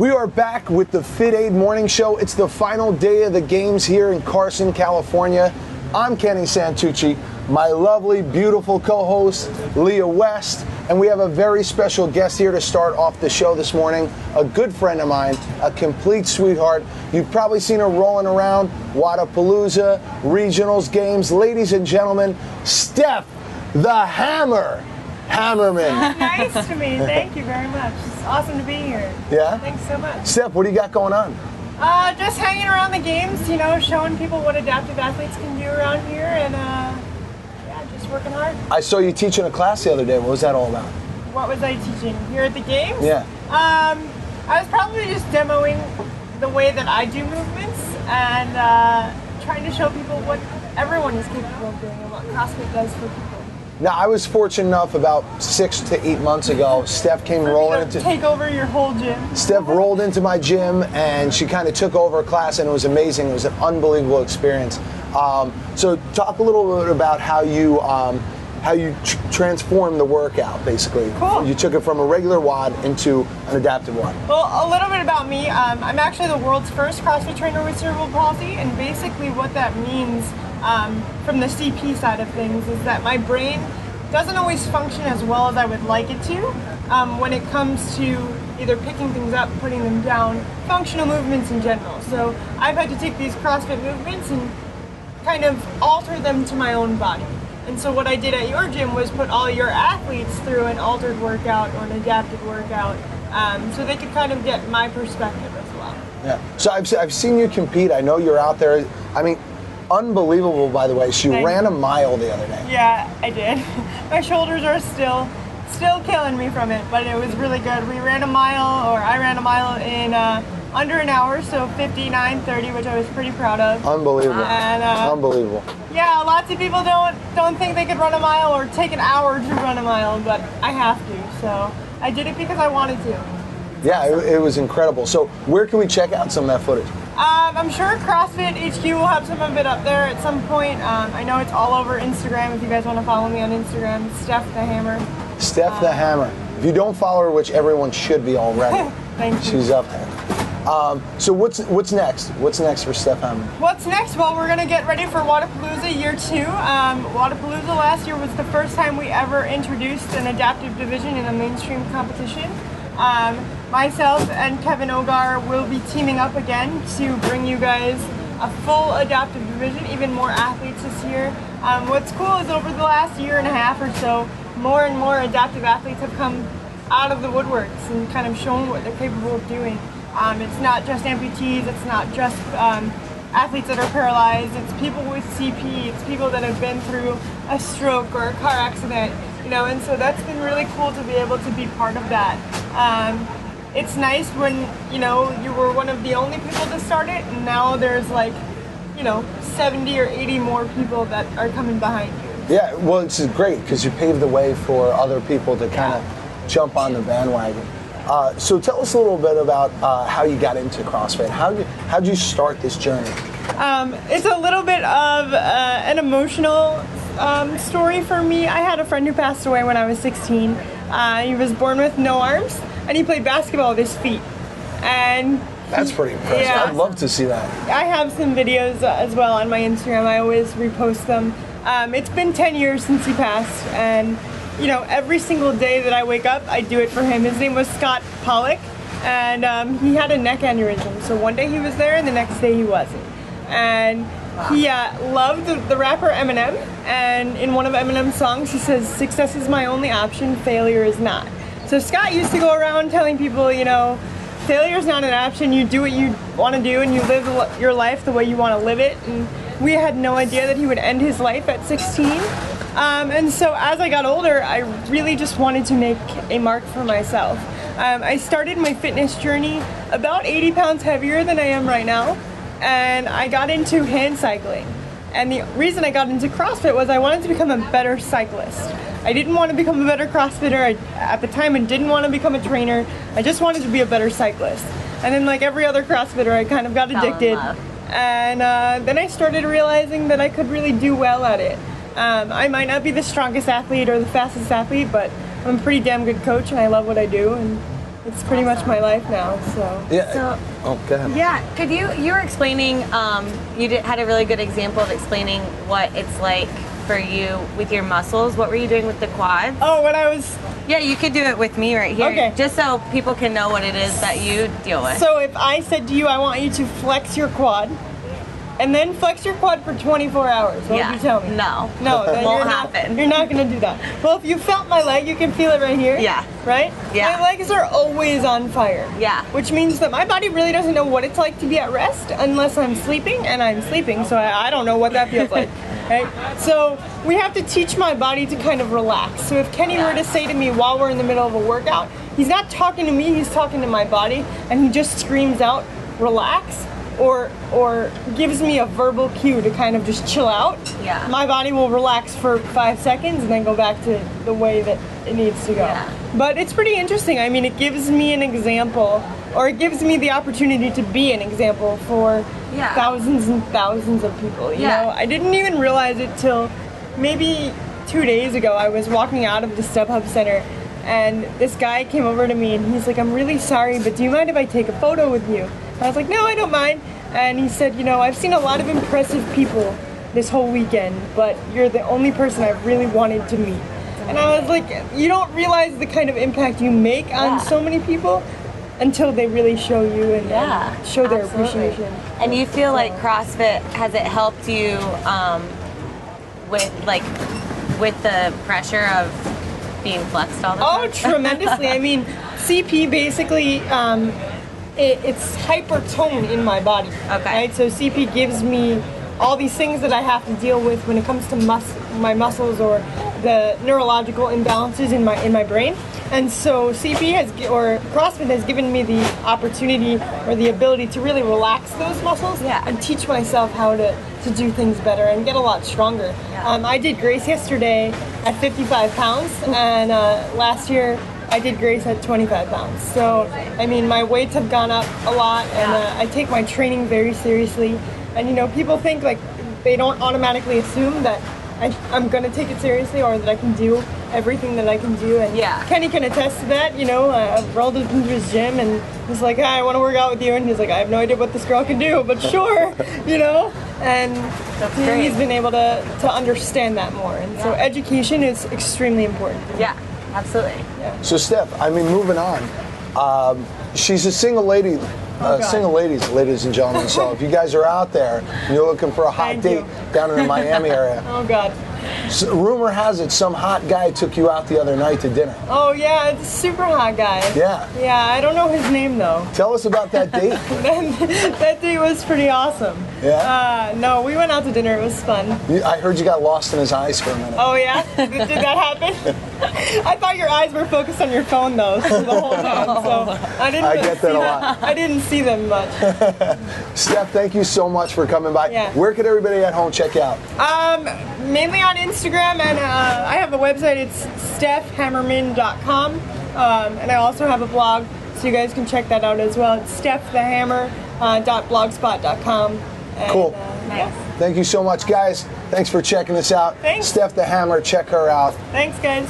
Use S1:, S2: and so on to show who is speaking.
S1: We are back with the Fit Aid Morning Show. It's the final day of the games here in Carson, California. I'm Kenny Santucci, my lovely, beautiful co-host, Leah West, and we have a very special guest here to start off the show this morning, a good friend of mine, a complete sweetheart. You've probably seen her rolling around Wodapalooza, regionals, games. Ladies and gentlemen, Steph the Hammer Hammerman.
S2: Nice to meet you. Thank you very much. It's awesome to be here.
S1: Yeah?
S2: Thanks so much.
S1: Steph, what do you got going on?
S2: Just hanging around the games, you know, showing people what adaptive athletes can do around here, and yeah, just working hard.
S1: I saw you teaching a class the other day. What was that all about?
S2: What was I teaching here at the games?
S1: Yeah.
S2: I was probably just demoing the way that I do movements and trying to show people what everyone is capable of doing and what CrossFit does for people.
S1: Now, I was fortunate enough about 6 to 8 months ago. Steph came rolling into
S2: take over your whole gym.
S1: Steph rolled into my gym and she kind of took over a class, and it was amazing. It was an unbelievable experience. So, talk a little bit about how you transformed the workout. Basically,
S2: cool.
S1: You took it from a regular WOD into an adaptive WOD.
S2: Well, a little bit about me. I'm actually the world's first CrossFit trainer with cerebral palsy, and basically what that means. From the CP side of things is that my brain doesn't always function as well as I would like it to when it comes to either picking things up, putting them down, functional movements in general. So I've had to take these CrossFit movements and kind of alter them to my own body. And so what I did at your gym was put all your athletes through an altered workout or an adapted workout so they could kind of get my perspective as well.
S1: Yeah. So I've seen you compete. I know you're out there. I mean, unbelievable, by the way. She ran a mile the other day.
S2: Yeah, I did. My shoulders are still killing me from it, but it was really good. I ran a mile in under an hour, so 59:30, which I was pretty proud of.
S1: Unbelievable.
S2: And,
S1: unbelievable.
S2: Yeah, lots of people don't think they could run a mile or take an hour to run a mile, but I have to. So I did it because I wanted to.
S1: Yeah, it was incredible. So where can we check out some of that footage?
S2: I'm sure CrossFit HQ will have some of it up there at some point. I know it's all over Instagram. If you guys want to follow me on Instagram, Steph the Hammer.
S1: Steph the Hammer. If you don't follow her, which everyone should be already,
S2: Thank you.
S1: She's up there. So what's next? What's next for Steph Hammer?
S2: What's next? Well, we're gonna get ready for Wodapalooza year 2. Wodapalooza last year was the first time we ever introduced an adaptive division in a mainstream competition. Myself and Kevin Ogar will be teaming up again to bring you guys a full adaptive division, even more athletes this year. What's cool is over the last year and a half or so, more and more adaptive athletes have come out of the woodworks and kind of shown what they're capable of doing. It's not just amputees, it's not just athletes that are paralyzed, it's people with CP, it's people that have been through a stroke or a car accident, you know, and so that's been really cool to be able to be part of that. It's nice when, you know, you were one of the only people to start it, and now there's like, you know, 70 or 80 more people that are coming behind you.
S1: Yeah, well, it's great because you paved the way for other people to kind of jump on the bandwagon. So tell us a little bit about how you got into CrossFit. How'd you start this journey?
S2: It's a little bit of an emotional story for me. I had a friend who passed away when I was 16. He was born with no arms, and he played basketball with his feet. And
S1: that's pretty impressive.
S2: Yeah.
S1: I'd love to see that.
S2: I have some videos as well on my Instagram. I always repost them. It's been 10 years since he passed, and you know, every single day that I wake up, I do it for him. His name was Scott Pollock, and he had a neck aneurysm. So one day he was there, and the next day he wasn't. And he loved the rapper Eminem, and in one of Eminem's songs, he says, "Success is my only option, failure is not." So Scott used to go around telling people, you know, failure is not an option. You do what you want to do, and you live your life the way you want to live it. And we had no idea that he would end his life at 16. And so as I got older, I really just wanted to make a mark for myself. I started my fitness journey about 80 pounds heavier than I am right now, and I got into hand cycling. And the reason I got into CrossFit was I wanted to become a better cyclist. I didn't want to become a better CrossFitter at the time, and didn't want to become a trainer. I just wanted to be a better cyclist. And then like every other CrossFitter, I kind of got addicted. And then I started realizing that I could really do well at it. I might not be the strongest athlete or the fastest athlete, but I'm a pretty damn good coach, and I love what I do. And it's pretty much my life now. So
S1: Yeah.
S3: So-
S1: Oh, go ahead.
S3: Yeah, could you were explaining, had a really good example of explaining what it's like for you with your muscles. What were you doing with the quads?
S2: oh, when I was
S3: Yeah, you could do it with me right here.
S2: Okay.
S3: Just so people can know what it is that you deal with.
S2: so if I said to you, I want you to flex your quad, and then flex your quad for 24 hours, what would you tell me?
S3: No.
S2: No, then
S3: Won't
S2: you're not,
S3: happen.
S2: You're not going to do that. Well, if you felt my leg, you can feel it right here.
S3: Yeah.
S2: Right?
S3: Yeah.
S2: My legs are always on fire.
S3: Yeah.
S2: Which means that my body really doesn't know what it's like to be at rest unless I'm sleeping, and I'm sleeping, so I don't know what that feels like. Right? So we have to teach my body to kind of relax. So if Kenny were to say to me while we're in the middle of a workout, he's not talking to me, he's talking to my body, and he just screams out, relax, or gives me a verbal cue to kind of just chill out.
S3: Yeah.
S2: My body will relax for 5 seconds and then go back to the way that it needs to go.
S3: Yeah.
S2: But it's pretty interesting. I mean, it gives me an example, or it gives me the opportunity to be an example for
S3: Yeah.
S2: thousands and thousands of people. You
S3: Yeah.
S2: know, I didn't even realize it till maybe 2 days ago. I was walking out of the StubHub Center, and this guy came over to me, and he's like, "I'm really sorry, but do you mind if I take a photo with you?" I was like, "No, I don't mind." And he said, "You know, I've seen a lot of impressive people this whole weekend, but you're the only person I've really wanted to meet." And I was like, you don't realize the kind of impact you make on
S3: Yeah.
S2: so many people until they really show you and
S3: Yeah,
S2: show their
S3: absolutely.
S2: appreciation.
S3: And you feel like CrossFit, has it helped you with the pressure of being flexed all the
S2: Oh,
S3: time?
S2: tremendously. I mean, CP basically, it's hypertone in my body.
S3: Okay.
S2: Right? So CP gives me all these things that I have to deal with when it comes to my muscles or the neurological imbalances in my brain. And so CP or CrossFit has given me the opportunity or the ability to really relax those muscles
S3: Yeah.
S2: and teach myself how to do things better and get a lot stronger.
S3: Yeah.
S2: I did Grace yesterday at 55 pounds, and last year I did Grace at 25 pounds. So, I mean, my weights have gone up a lot, and I take my training very seriously. And, you know, people think, like, they don't automatically assume that I'm going to take it seriously or that I can do everything that I can do. And
S3: Yeah.
S2: Kenny can attest to that. You know, I rolled up into his gym, and he's like, "Hi, I want to work out with you." And he's like, "I have no idea what this girl can do, but sure," you know? And
S3: That's great.
S2: he's been able to understand that more. And so
S3: Yeah.
S2: education is extremely important.
S3: Yeah, absolutely.
S1: So Steph, I mean, moving on. She's a single lady.
S2: God.
S1: Single ladies, ladies and gentlemen. So if you guys are out there and you're looking for a hot
S2: Thank
S1: date
S2: you.
S1: down in the Miami area,
S2: Oh, God.
S1: rumor has it some hot guy took you out the other night to dinner.
S2: Oh, yeah, it's a super hot guy.
S1: Yeah.
S2: Yeah, I don't know his name, though.
S1: Tell us about that date.
S2: That date was pretty awesome.
S1: Yeah?
S2: No, we went out to dinner. It was fun.
S1: I heard you got lost in his eyes for a minute.
S2: Oh, yeah? Did that happen? I thought your eyes were focused on your phone, though, so the whole time. So I didn't
S1: I
S2: really
S1: get that
S2: see
S1: a lot.
S2: I didn't see them much.
S1: Steph, thank you so much for coming by.
S2: Yeah.
S1: Where could everybody at home check you out?
S2: Mainly on Instagram, and I have a website. It's stephhammerman.com, and I also have a blog, so you guys can check that out as well. It's stephthehammer.blogspot.com. And,
S1: Cool.
S3: Nice.
S1: Thank you so much, guys. Thanks for checking us out.
S2: Thanks.
S1: Steph the Hammer, check her out.
S2: Thanks, guys.